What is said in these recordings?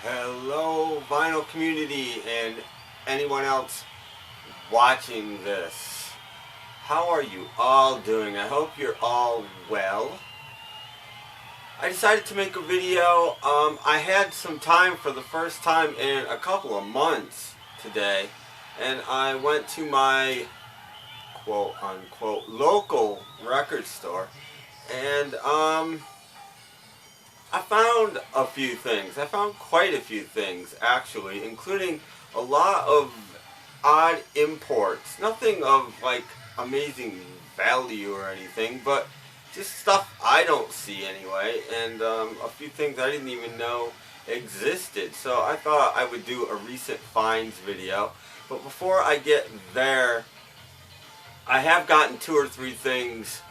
Hello, vinyl community and anyone else watching this. How are you all doing? I hope you're all well. I decided to make a video. I had some time for the first time in a couple of months today, and I went to my quote unquote local record store, and I found a few things. I found quite a few things, actually, including a lot of odd imports. Nothing of, like, amazing value or anything, but just stuff I don't see anyway, and a few things I didn't even know existed. So I thought I would do a recent finds video. But before I get there, I have gotten 2 or 3 things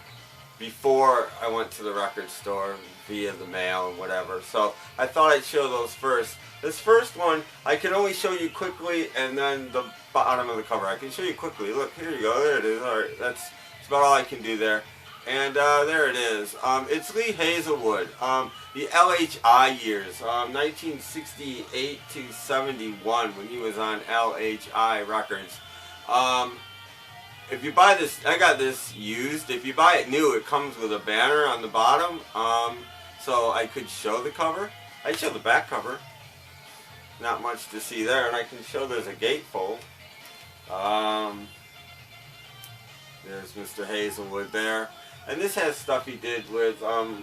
before I went to the record store via the mail and whatever, so I thought I'd show those first. This first one I can only show you quickly, and then the bottom of the cover I can show you quickly. Look, here you go, there it is. Alright, that's about all I can do there. And there it is. It's Lee Hazelwood, the LHI years, 1968 to 71, when he was on LHI Records. If you buy this, I got this used. If you buy it new, it comes with a banner on the bottom, so I could show the cover. I'd show the back cover. Not much to see there, and I can show there's a gatefold. There's Mr. Hazelwood there, and this has stuff he did with, I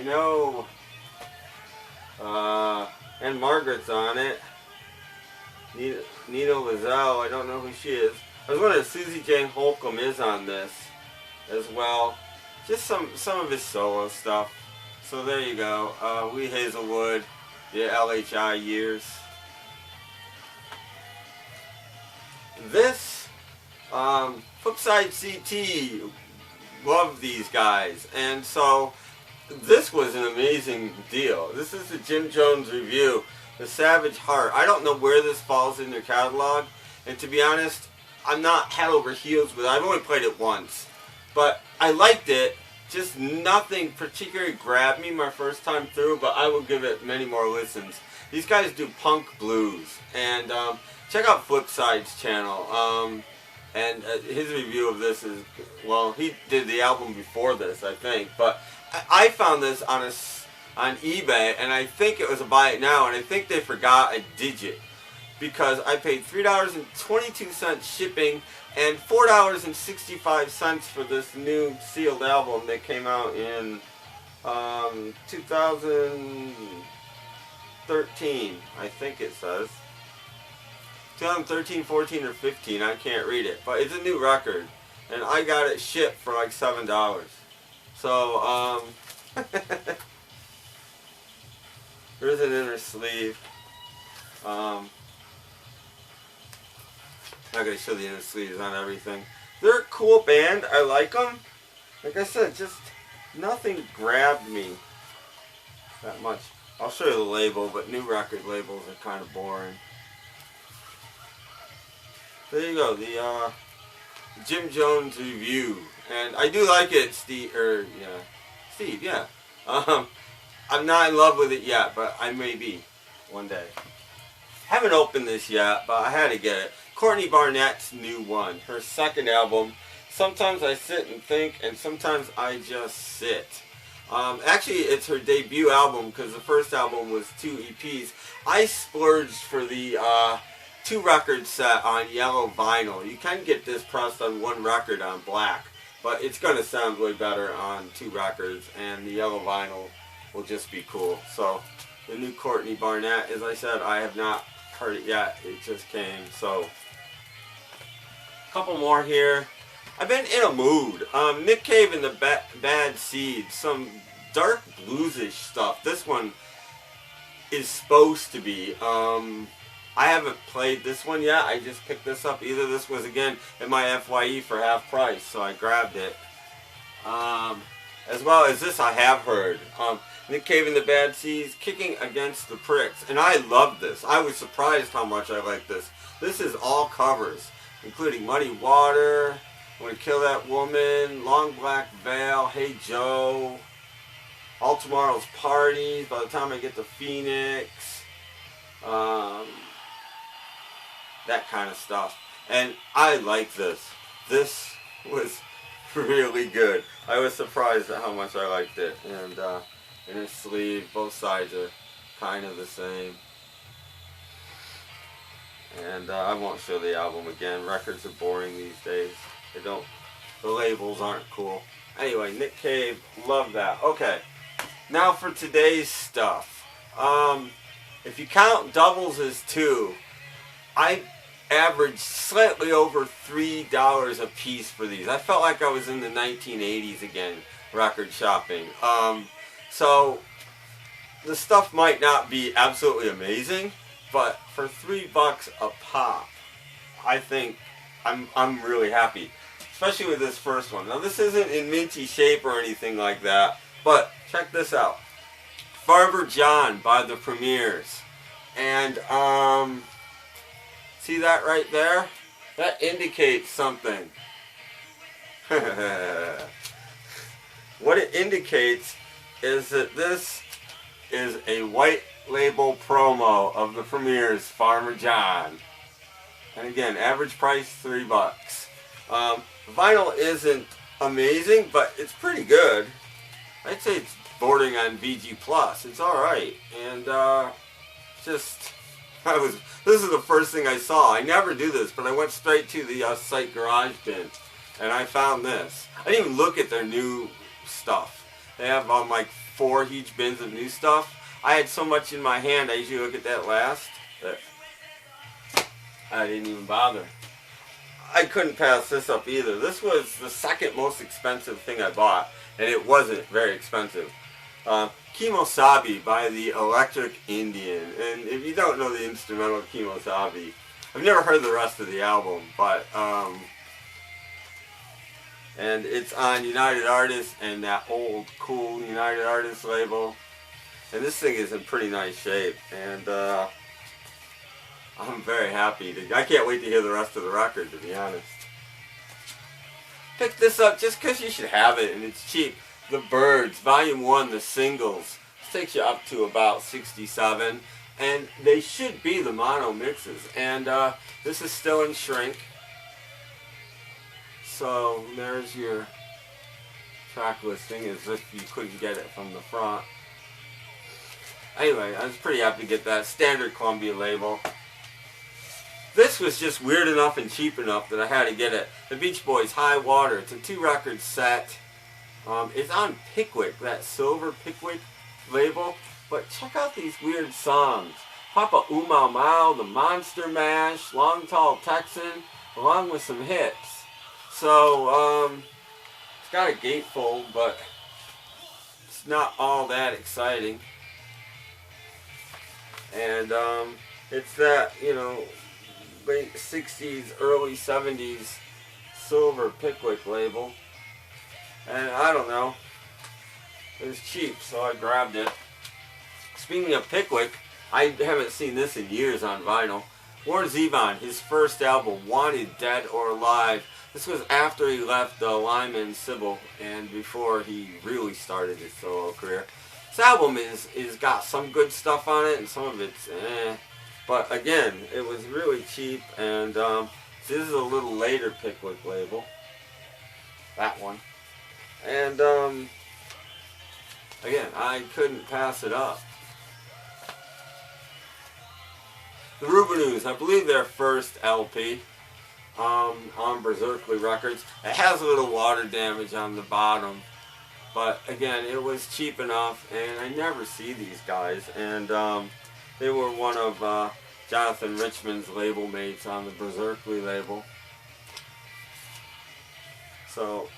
know, and Margaret's on it. Nina Lizelle, I don't know who she is. I was wondering if Susie Jane Holcomb is on this as well. Just some of his solo stuff. So there you go. Lee Hazelwood, the LHI years. This, Flipside CT, love these guys. And so, this was an amazing deal. This is the Jim Jones review. The Savage Heart. I don't know where this falls in their catalog, and to be honest, I'm not head over heels with it. I've only played it once, but I liked it. Just nothing particularly grabbed me my first time through, but I will give it many more listens. These guys do punk blues, and check out Flipside's channel. And his review of this is, well, he did the album before this, I think, but I found this on eBay, and I think it was a buy it now, and I think they forgot a digit, because I paid $3.22 shipping and $4.65 for this new sealed album that came out in 2013, I think it says 2013, 14, or 15. I can't read it, but it's a new record, and I got it shipped for like $7. So here's an inner sleeve. I'm not going to show the inner sleeves on everything. They're a cool band. I like them. Like I said, just nothing grabbed me that much. I'll show you the label, but new record labels are kind of boring. There you go, the Jim Jones review. And I do like it, Steve, yeah. I'm not in love with it yet, but I may be one day. Haven't opened this yet, but I had to get it. Courtney Barnett's new one, her second album. Sometimes I sit and think, and sometimes I just sit. Actually, it's her debut album, because the first album was 2 EPs. I splurged for the 2-record set on yellow vinyl. You can get this pressed on 1 record on black, but it's going to sound way better on 2 records, and the yellow vinyl will just be cool. So the new Courtney Barnett, as I said, I have not heard it yet. It just came. So a couple more here. I've been in a mood. Nick Cave and the Bad Seeds, some dark bluesish stuff. This one is supposed to be. I haven't played this one yet. I just picked this up. Either this was again in my FYE for half price, so I grabbed it. As well as this, I have heard. Nick Cave and the Bad Seeds, Kicking Against the Pricks. And I love this. I was surprised how much I like this. This is all covers, including Muddy Water, I'm Gonna Kill That Woman, Long Black Veil, Hey Joe, All Tomorrow's Parties, By the Time I Get to Phoenix, that kind of stuff. And I like this. This was really good. I was surprised at how much I liked it. And in his sleeve, both sides are kind of the same. And I won't show the album again. Records are boring these days. They don't. The labels aren't cool. Anyway, Nick Cave, love that. Okay, now for today's stuff. If you count doubles as 2, I averaged slightly over $3 a piece for these. I felt like I was in the 1980s again, record shopping. So the stuff might not be absolutely amazing, but for $3 a pop, I think I'm really happy. Especially with this first one. Now this isn't in minty shape or anything like that, but check this out. Farmer John by the Premiers. And see that right there? That indicates something. What it indicates is that this is a white label promo of the Premiers, Farmer John. And again, average price $3. Vinyl isn't amazing, but it's pretty good. I'd say it's bordering on VG+. It's alright. And this is the first thing I saw. I never do this, but I went straight to the site Garage Bin, and I found this. I didn't even look at their new stuff. They have like 4 huge bins of new stuff. I had so much in my hand, I usually look at that last, that I didn't even bother. I couldn't pass this up either. This was the second most expensive thing I bought, and it wasn't very expensive. Kimosabi by the Electric Indian. And if you don't know the instrumental Kimosabi, I've never heard the rest of the album, but and it's on United Artists and that old cool United Artists label. And this thing is in pretty nice shape, and I'm very happy. I can't wait to hear the rest of the record, to be honest. Pick this up just because you should have it, and it's cheap. The Birds, Volume 1, the singles. This takes you up to about 67, and they should be the mono mixes. And this is still in shrink. So there's your track listing, as if you couldn't get it from the front. Anyway, I was pretty happy to get that standard Columbia label. This was just weird enough and cheap enough that I had to get it. The Beach Boys, High Water. It's a 2-record set. It's on Pickwick, that silver Pickwick label. But check out these weird songs. Papa Oomau Mau, The Monster Mash, Long Tall Texan, along with some hits. So, it's got a gatefold, but it's not all that exciting. And it's that, you know, late 60s, early 70s silver Pickwick label. And I don't know, it was cheap, so I grabbed it. Speaking of Pickwick, I haven't seen this in years on vinyl. Warren Zevon, his first album, Wanted Dead or Alive. This was after he left Lyman Sybil and before he really started his solo career. This album is got some good stuff on it and some of it's eh. But again, it was really cheap, and this is a little later Pickwick label. That one. And again, I couldn't pass it up. The Rubinoos, I believe their first LP on Berserkly Records. It has a little water damage on the bottom. But again, it was cheap enough, and I never see these guys. And they were one of Jonathan Richman's label mates on the Berserkly label. So,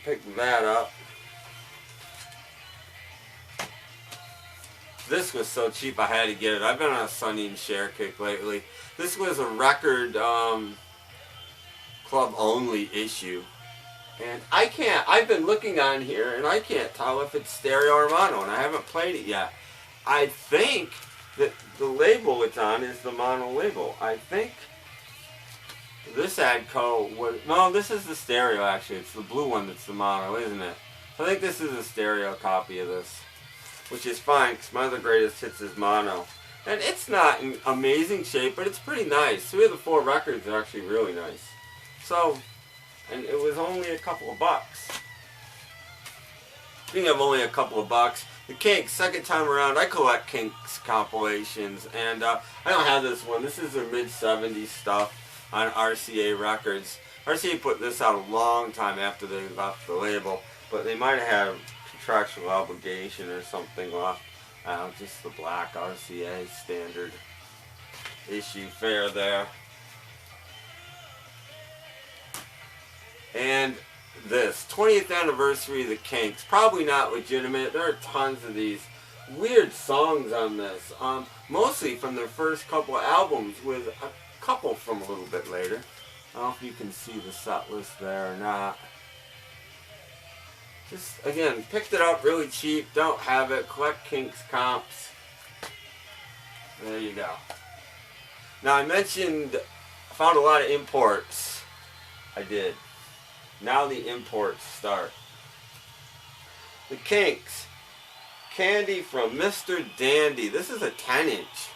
pick that up. This was so cheap I had to get it. I've been on a Sonny and Cher kick lately. This was a record club only issue. And I've been looking on here and I can't tell if it's stereo or mono, and I haven't played it yet. I think that the label it's on is the mono label. I think this Adco was, no, this is the stereo actually. It's the blue one that's the mono, isn't it? I think this is a stereo copy of this, which is fine because my other greatest hits is mono. And it's not in amazing shape, but it's pretty nice. 3 of the 4 records are actually really nice. So, and it was only a couple of bucks. Speaking of only a couple of bucks, the Kinks, second time around, I collect Kinks compilations, and I don't have this one. This is their mid-70s stuff on RCA Records. RCA put this out a long time after they left the label, but they might have had a contractual obligation or something left. Just the black RCA standard issue fare there. And this 20th anniversary of the Kinks, probably not legitimate. There are tons of these weird songs on this, mostly from their first couple of albums, with a couple from a little bit later. I don't know if you can see the set list there or not. Just, again, picked it up really cheap, don't have it, collect Kinks comps. There you go. Now I mentioned, I found a lot of imports. I did. Now the imports start. The Kinks, Candy from Mr. Dandy. This is a 10-inch.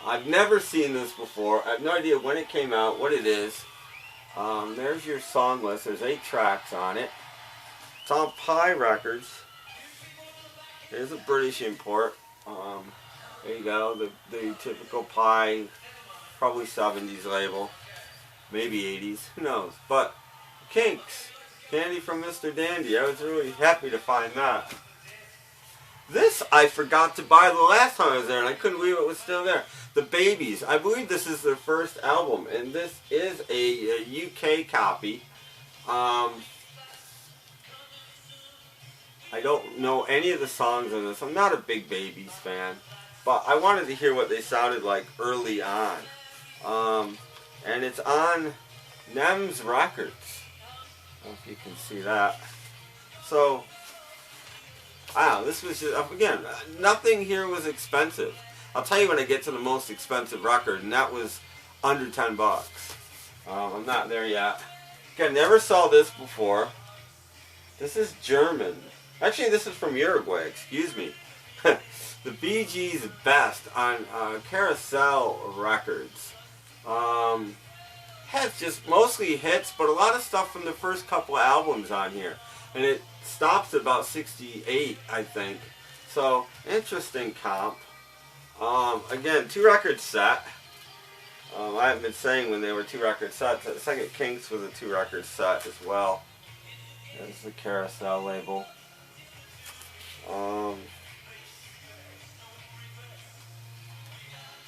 I've never seen this before. I have no idea when it came out, what it is. There's your song list. There's 8 tracks on it. It's on Pi Records. There's a British import. There you go. The typical Pi, probably 70s label. Maybe 80s. Who knows? But Kinks, Candy from Mr. Dandy. I was really happy to find that. This I forgot to buy the last time I was there, and I couldn't believe it was still there. The Babies. I believe this is their first album, and this is a UK copy. I don't know any of the songs on this. I'm not a big Babies fan, but I wanted to hear what they sounded like early on. And it's on NEMS Records. I don't know if you can see that. So, wow, this was just, again, nothing here was expensive. I'll tell you when I get to the most expensive record, and that was under 10 bucks. I'm not there yet. Again, never saw this before. This is German. Actually, this is from Uruguay, excuse me. The Bee Gees' Best on Carousel Records. Has just mostly hits, but a lot of stuff from the first couple of albums on here. And it stops at about 68, I think. So, interesting comp. Again, 2-record set. I haven't been saying when they were 2-record sets. The second Kinks was a 2-record set as well. There's the Carousel label.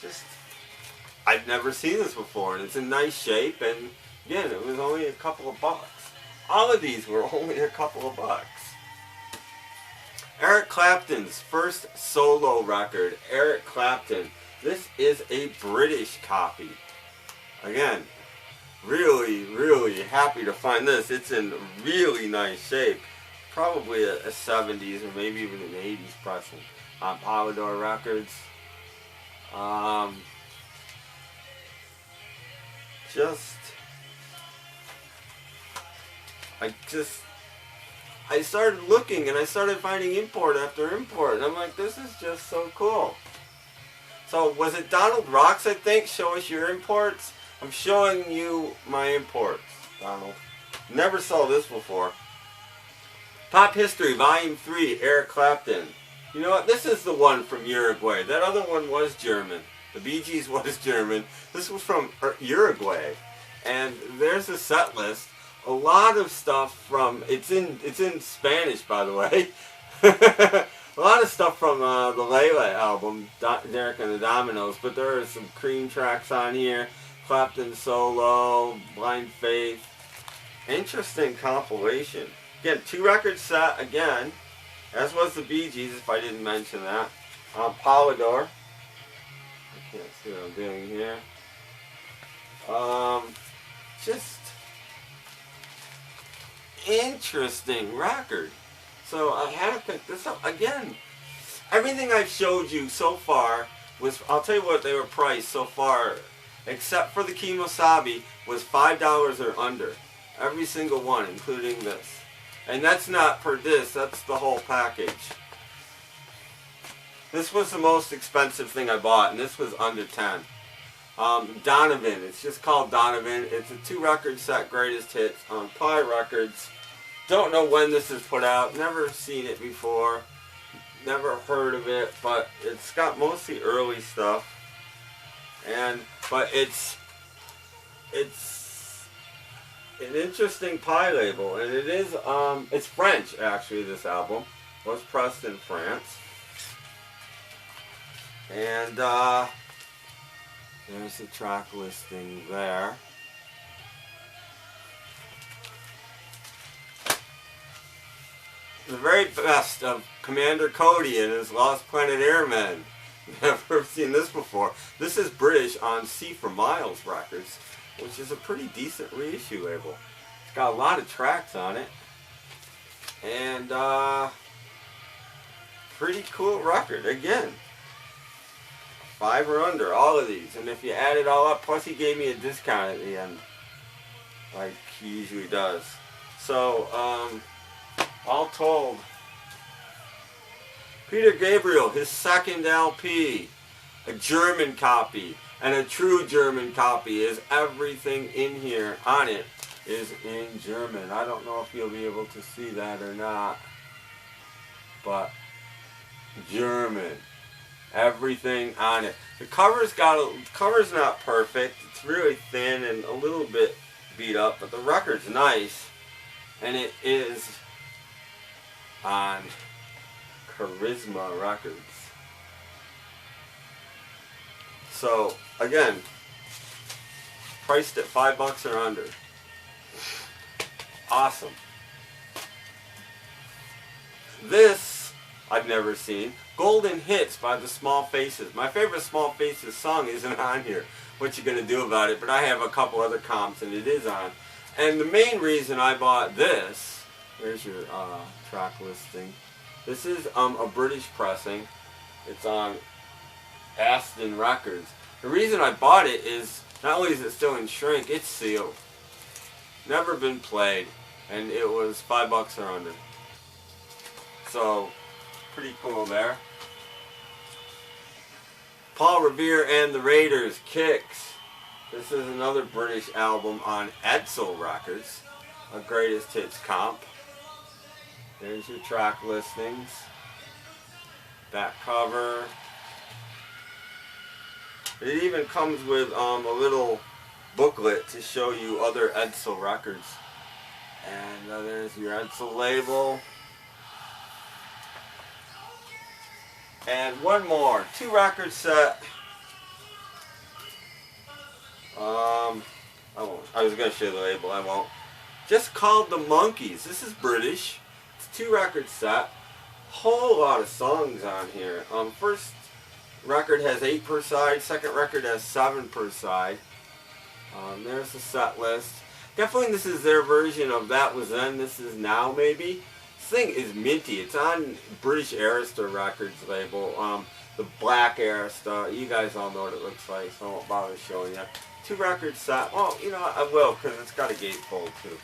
Just, I've never seen this before, and it's in nice shape, and again, it was only a couple of bucks. All of these were only a couple of bucks. Eric Clapton's first solo record, Eric Clapton. This is a British copy. Again, really, really happy to find this. It's in really nice shape. Probably a 70s or maybe even an 80s pressing on Polydor Records. I started looking and I started finding import after import, and I'm like, this is just so cool. So was it Donald Rocks, I think? Show us your imports. I'm showing you my imports, Donald. Never saw this before. Pop History, Volume 3, Eric Clapton. You know what? This is the one from Uruguay. That other one was German. The Bee Gees was German. This was from Uruguay. And there's a set list. A lot of stuff from, it's in Spanish, by the way. A lot of stuff from the Layla album, Derek and the Dominoes, but there are some Cream tracks on here. Clapton solo, Blind Faith. Interesting compilation. Again, 2-record set again, as was the Bee Gees, if I didn't mention that. Polydor. I can't see what I'm doing here. Just interesting record. So I had to pick this up. Again, everything I've showed you so far was, I'll tell you what they were priced so far, except for the Kimosabi, was $5 or under. Every single one, including this. And that's not per disc, that's the whole package. This was the most expensive thing I bought, and this was under 10. Donovan, it's just called Donovan. It's a 2-record set, greatest hits on Pi Records. Don't know when this is put out, never seen it before, never heard of it, but it's got mostly early stuff. But it's an interesting Pi label, and it is it's French actually. This album was pressed in France, and there's the track listing there. The very best of Commander Cody and his Lost Planet Airmen. Never seen this before. This is British on C for Miles Records, which is a pretty decent reissue label. It's got a lot of tracks on it, and pretty cool record. Again, 5 or under, all of these. And if you add it all up, plus he gave me a discount at the end, like he usually does. So, all told, Peter Gabriel, his second LP, a German copy, and a true German copy, is everything in here on it is in German. I don't know if you'll be able to see that or not, but German. Everything on it. The cover's not perfect. It's really thin and a little bit beat up, but the record's nice, and it is on Charisma Records. So again, priced at $5 or under. Awesome. This I've never seen. Golden Hits by the Small Faces. My favorite Small Faces song isn't on here. What you gonna do about it? But I have a couple other comps and it is on. And the main reason I bought this, there's your track listing. This is a British pressing. It's on Aston Records. The reason I bought it is not only is it still in shrink, it's sealed. Never been played, and it was $5 or under. So pretty cool there. Paul Revere and the Raiders, Kicks. This is another British album on Edsel Records, a greatest hits comp. There's your track listings. Back cover. It even comes with a little booklet to show you other Edsel records. And there's your Edsel label. And one more, 2-record set. I was going to show the label, I won't. Just called The Monkeys. This is British. It's a 2-record set. Whole lot of songs on here. First record has 8 per side. Second record has 7 per side. There's the set list. Definitely this is their version of That Was Then, This Is Now, maybe. This thing is minty. It's on British Arista Records label. The black Arista. You guys all know what it looks like, so I won't bother showing you. 2-record set. Well, you know, I will, because it's got a gatefold too.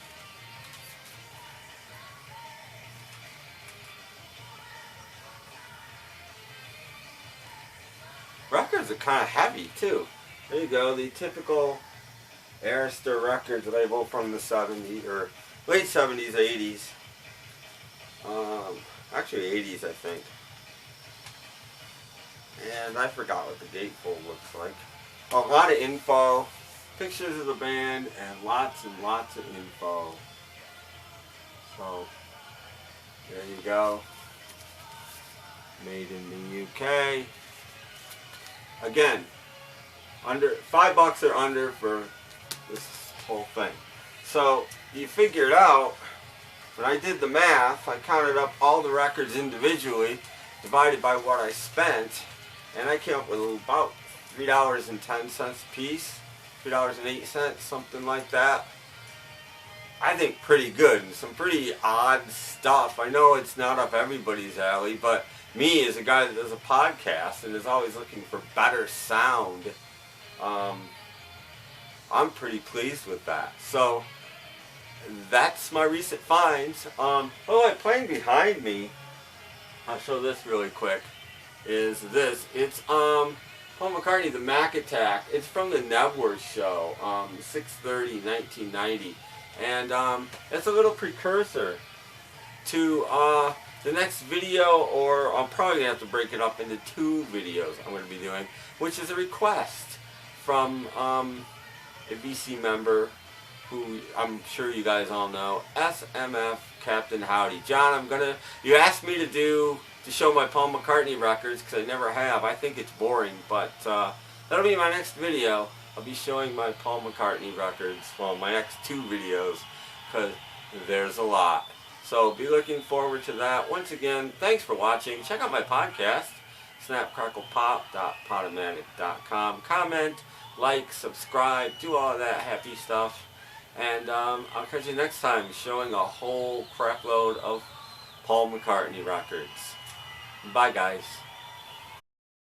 Records are kind of heavy too. There you go, the typical Arista Records label from the 70s, or late 70s, 80s. Actually 80s, I think. And I forgot what the gatefold looks like. A lot of info, pictures of the band, and lots of info. So, there you go. Made in the UK. Again, under $5 or under for this whole thing. So you figure it out. When I did the math, I counted up all the records individually, divided by what I spent, and I came up with about $3.10 a piece, $3.08, something like that. I think pretty good, and some pretty odd stuff. I know it's not up everybody's alley, but me as a guy that does a podcast and is always looking for better sound, I'm pretty pleased with that. So that's my recent finds. Playing behind me, I'll show this really quick, is this. It's Paul McCartney, the Mac Attack. It's from the Nebworth show, 6/30/1990. And it's a little precursor to the next video, or I'm probably going to have to break it up into 2 videos I'm going to be doing, which is a request from a VC member who I'm sure you guys all know, SMF Captain Howdy. John, you asked me to show my Paul McCartney records, because I never have. I think it's boring, but that'll be my next video. I'll be showing my Paul McCartney records, well, my next 2 videos, because there's a lot. So be looking forward to that. Once again, thanks for watching. Check out my podcast, snapcracklepop.podomatic.com. Comment, like, subscribe, do all that happy stuff. And I'll catch you next time showing a whole crapload of Paul McCartney records. Bye, guys.